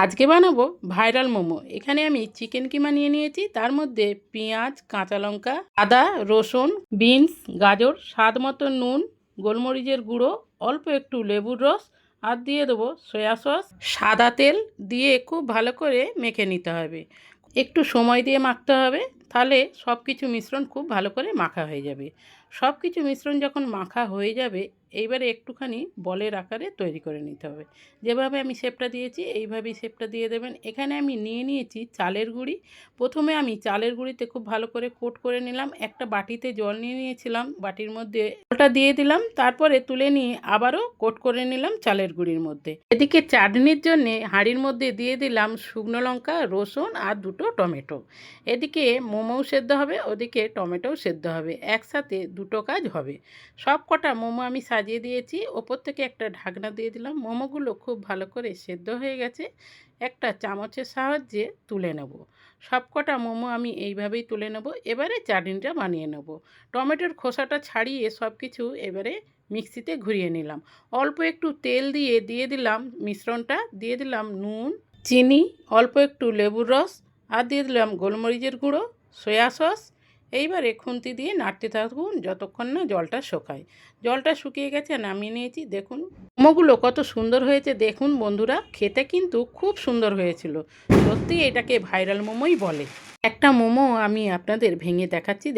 আজকে বানাবো ভাইরাল মোমো। এখানে আমি চিকেন কিমা নিয়ে নিয়েছি, তার মধ্যে পেঁয়াজ, কাঁচা লঙ্কা, আদা, রসুন, বিনস, গাজর, স্বাদ মতো নুন, গোলমরিচের গুঁড়ো, অল্প একটু লেবুর রস আর দিয়ে দেবো সয়া সস, সাদা তেল দিয়ে খুব ভালো করে মেখে নিতে হবে। একটু সময় দিয়ে মাখতে হবে, তাহলে সব কিছু মিশ্রণ খুব ভালো করে মাখা হয়ে যাবে। সব কিছু মিশ্রণ যখন মাখা হয়ে যাবে, এইবারে একটুখানি বলের আকারে তৈরি করে নিতে হবে। যেভাবে আমি শেপটা দিয়েছি এইভাবেই শেপটা দিয়ে দেবেন। এখানে আমি নিয়ে নিয়েছি চালের গুঁড়ি। প্রথমে আমি চালের গুঁড়িতে খুব ভালো করে কোট করে নিলাম। একটা বাটিতে জল নিয়ে নিয়েছিলাম, বাটির মধ্যে জলটা দিয়ে দিলাম, তারপরে তুলে নিয়ে আবারও কোট করে নিলাম চালের গুঁড়ির মধ্যে। এদিকে চাটনির জন্যে হাঁড়ির মধ্যে দিয়ে দিলাম শুকনো লঙ্কা, রসুন আর দুটো টমেটো। এদিকে মোমোও সেদ্ধ হবে, ওদিকে টমেটোও সেদ্ধ হবে, একসাথে দুটো কাজ হবে। সব কটা মোমো আমি সাজিয়ে দিয়েছি, ওপর থেকে একটা ঢাকনা দিয়ে দিলাম। মোমোগুলো খুব ভালো করে সেদ্ধ হয়ে গেছে, একটা চামচের সাহায্যে তুলে নেব। সব কটা মোমো আমি এইভাবেই তুলে নেব। এবারে চাটনিটা বানিয়ে নেব। টমেটোর খোসাটা ছাড়িয়ে সব কিছু এবারে মিক্সিতে ঘুরিয়ে নিলাম। অল্প একটু তেল দিয়ে দিয়ে দিলাম মিশ্রণটা, দিয়ে দিলাম নুন, চিনি, অল্প একটু লেবুর রস আর দিয়ে দিলাম গোলমরিচের গুঁড়ো, সয়া সস। এইবারে খুন্তি দিয়ে নাড়তে থাকুন যতক্ষণ না জলটা শুকায়। জলটা শুকিয়ে গেছে, নামিয়ে নিয়েছি। দেখুন মোমোগুলো কত সুন্দর হয়েছে, দেখুন বন্ধুরা, খেতে কিন্তু খুব সুন্দর হয়েছিল। সত্যি এটাকে ভাইরাল মোমোই বলে। একটা মোমো আমি আপনাদের ভেঙে দেখাচ্ছি।